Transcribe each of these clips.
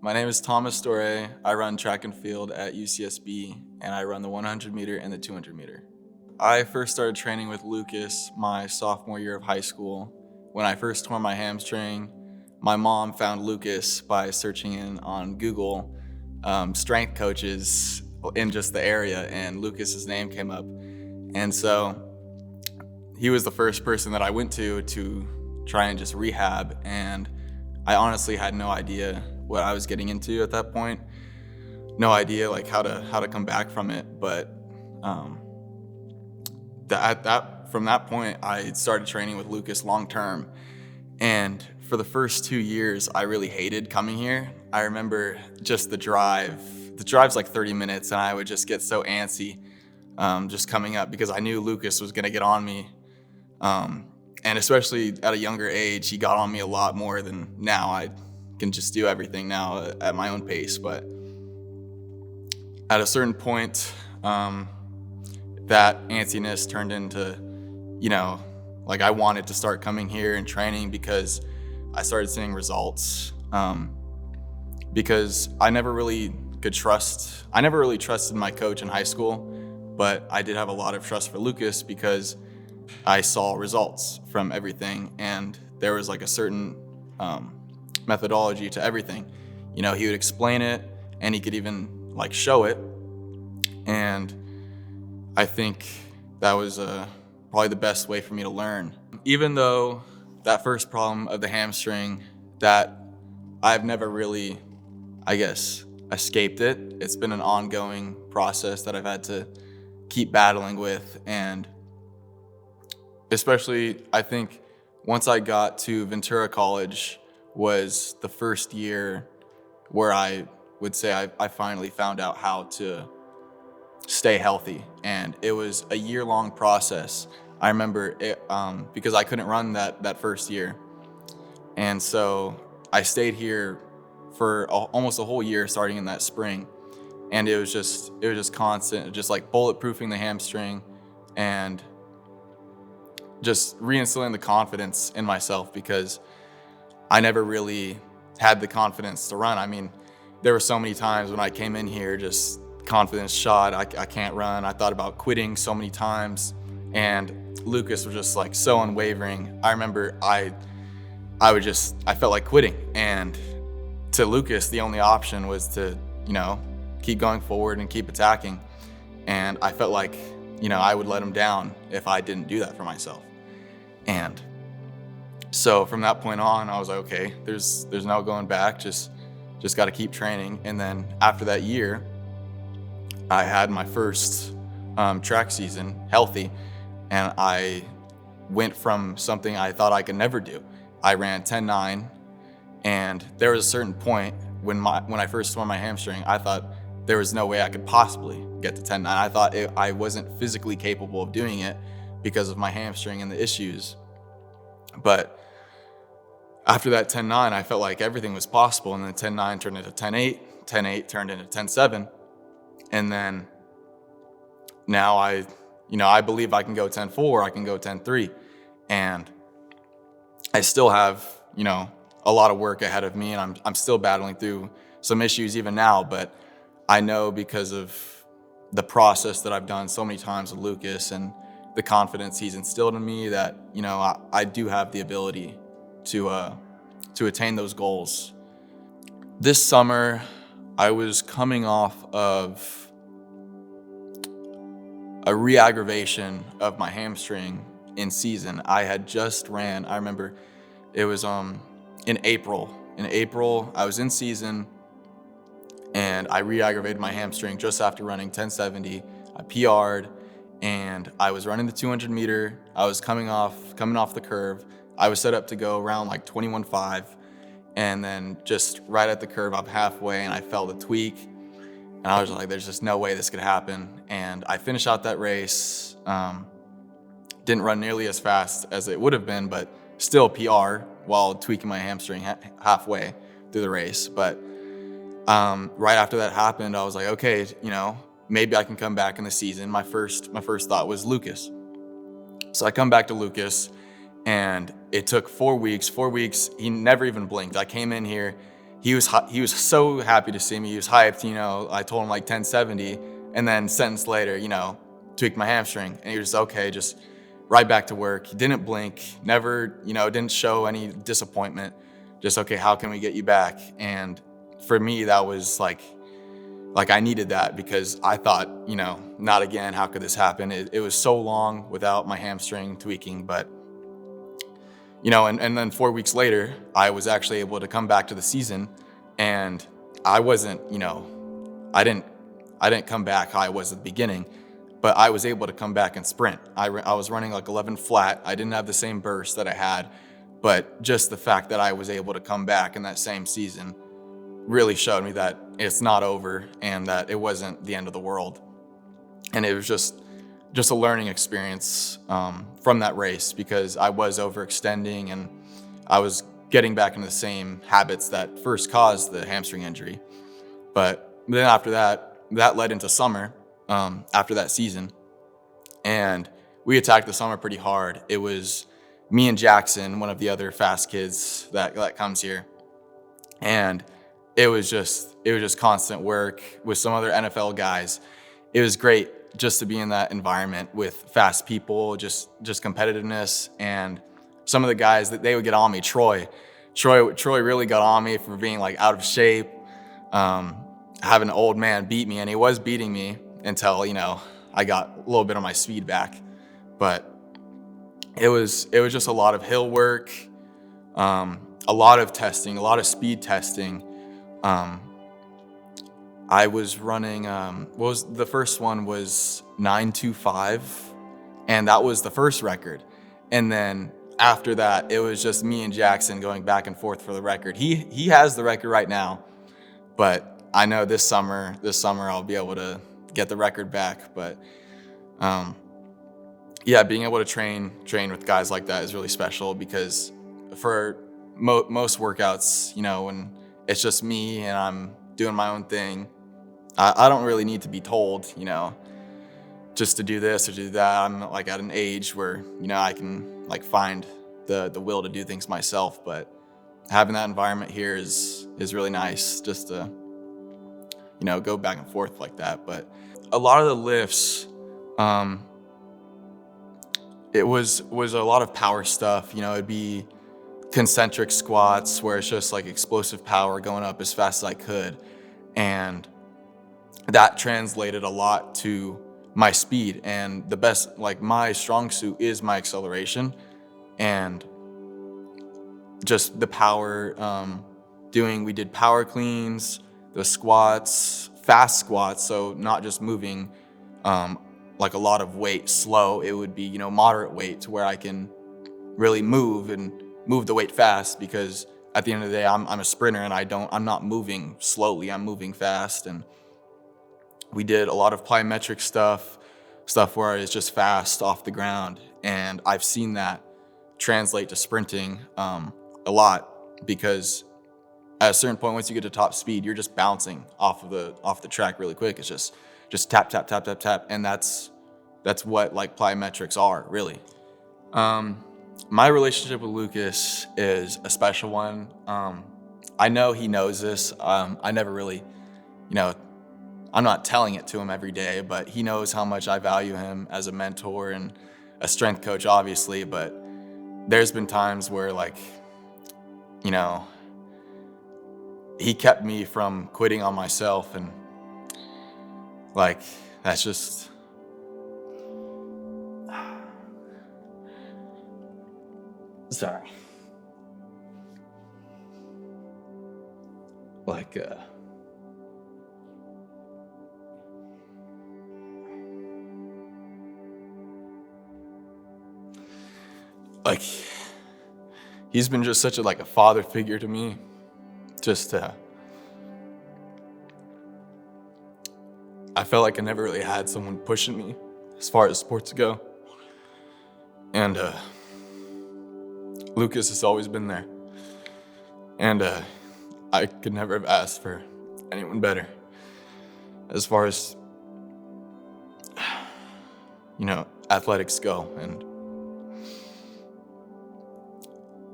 My name is Thomas Dore. I run track and field at UCSB, and I run the 100 meter and the 200 meter. I first started training with Lucas my sophomore year of high school. When I first tore my hamstring, my mom found Lucas by searching in on Google strength coaches in just the area, and Lucas's name came up. And so he was the first person that I went to try and just rehab, and I honestly had no idea what I was getting into at that point. No idea like how to come back from it. But from that point, I started training with Lucas long term. And for the first 2 years, I really hated coming here. I remember just the drive. The drive's like 30 minutes, and I would just get so antsy just coming up because I knew Lucas was gonna get on me. And especially at a younger age, he got on me a lot more than now. I can just do everything now at my own pace. But at a certain point, that antsiness turned into, like I wanted to start coming here and training because I started seeing results. Because I never really trusted my coach in high school, but I did have a lot of trust for Lucas because I saw results from everything, and there was like a certain methodology to everything. He would explain it, and he could even like show it, and I think that was probably the best way for me to learn. Even though that first problem of the hamstring, that I've never really, escaped it. It's been an ongoing process that I've had to keep battling with, and especially, I think once I got to Ventura College was the first year where I would say I finally found out how to stay healthy. And it was a year-long process. I remember it because I couldn't run that first year. And so I stayed here for almost a whole year starting in that spring. And it was just constant, just like bulletproofing the hamstring and just reinstilling the confidence in myself because I never really had the confidence to run. I mean, there were so many times when I came in here, just confidence shot. I can't run. I thought about quitting so many times, and Lucas was just like so unwavering. I remember I felt like quitting, and to Lucas, the only option was to, keep going forward and keep attacking. And I felt like, I would let him down if I didn't do that for myself. And so from that point on, I was like, okay, there's no going back. Just got to keep training. And then after that year, I had my first track season healthy, and I went from something I thought I could never do. I ran 10.9, and there was a certain point when I first tore my hamstring, I thought there was no way I could possibly get to 10.9. I thought I wasn't physically capable of doing it because of my hamstring and the issues. But after that 10.9, I felt like everything was possible, and then 10.9 turned into 10.8, 10.8 turned into 10.7, and then now I believe I can go 10.4, I can go 10.3, and I still have, a lot of work ahead of me, and I'm still battling through some issues even now, but I know because of the process that I've done so many times with Lucas and the confidence he's instilled in me that, I do have the ability to attain those goals. This summer, I was coming off of a re-aggravation of my hamstring in season. I had just ran, I remember it was in April. In April, I was in season, and I re-aggravated my hamstring just after running 1070. I PR'd, and I was running the 200 meter. I was coming off the curve. I was set up to go around like 21.5, and then just right at the curve, I'm halfway, and I felt a tweak, and I was like, there's just no way this could happen. And I finished out that race. Didn't run nearly as fast as it would have been, but still PR while tweaking my hamstring halfway through the race. But right after that happened, I was like, okay, maybe I can come back in the season. My first thought was Lucas. So I come back to Lucas, and it took 4 weeks. 4 weeks, he never even blinked. I came in here, he was so happy to see me. He was hyped. I told him like 1070, and then sentence later, tweaked my hamstring, and he was okay, just right back to work. He didn't blink, never, didn't show any disappointment. Just okay, how can we get you back? And for me, that was like I needed that, because I thought, not again. How could this happen? It was so long without my hamstring tweaking, but and then 4 weeks later, I was actually able to come back to the season, and I wasn't, I didn't come back how I was at the beginning, but I was able to come back and sprint. I was running like 11 flat. I didn't have the same burst that I had, but just the fact that I was able to come back in that same season really showed me that it's not over and that it wasn't the end of the world. And it was just a learning experience from that race, because I was overextending and I was getting back into the same habits that first caused the hamstring injury. But then after that led into summer after that season, and we attacked the summer pretty hard. It was me and Jackson, one of the other fast kids that comes here, and it was just constant work with some other NFL guys. It was great just to be in that environment with fast people, just competitiveness. And some of the guys that they would get on me, Troy really got on me for being like out of shape, having an old man beat me, and he was beating me until, I got a little bit of my speed back. But it was just a lot of hill work, a lot of testing, a lot of speed testing. I was running, the first one was 9:25, and that was the first record. And then after that, it was just me and Jackson going back and forth for the record. He has the record right now, but I know this summer I'll be able to get the record back. But being able to train with guys like that is really special, because for most workouts, when it's just me and I'm doing my own thing, I don't really need to be told, just to do this or do that. I'm like at an age where, I can like find the will to do things myself. But having that environment here is really nice, just to, go back and forth like that. But a lot of the lifts, it was a lot of power stuff. It'd be concentric squats where it's just like explosive power going up as fast as I could. And that translated a lot to my speed, and the best, like my strong suit is my acceleration and just the power. We did power cleans, the squats, fast squats, so not just moving like a lot of weight slow. It would be moderate weight to where I can really move the weight fast, because at the end of the day, I'm a sprinter, and I'm not moving slowly, I'm moving fast. And we did a lot of plyometric stuff where it's just fast off the ground. And I've seen that translate to sprinting a lot, because at a certain point, once you get to top speed, you're just bouncing off the track really quick. It's just tap, tap, tap, tap, tap. And that's what like plyometrics are, really. My relationship with Lucas is a special one. I know he knows this. I never really, I'm not telling it to him every day, but he knows how much I value him as a mentor and a strength coach, obviously. But there's been times where, like, he kept me from quitting on myself, and like, that's just, sorry. Like, he's been just such a father figure to me. I felt like I never really had someone pushing me as far as sports go. And Lucas has always been there. And I could never have asked for anyone better as far as, athletics go. And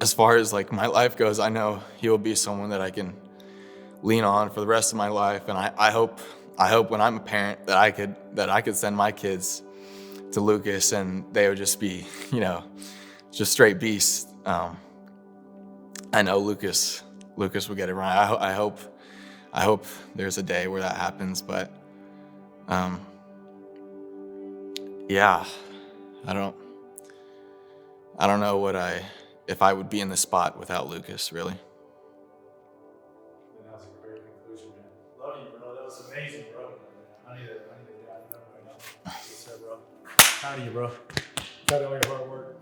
as far as my life goes, I know he will be someone that I can lean on for the rest of my life. And I hope when I'm a parent that I could send my kids to Lucas and they would just be, just straight beasts. I know Lucas will get it right. I hope there's a day where that happens, but yeah, I don't know if I would be in this spot without Lucas, really. That was a great conclusion, man. Love you, bro. That was amazing, bro. I need a dad right now. Good stuff, bro. Proud of you, bro. Proud of all your hard work.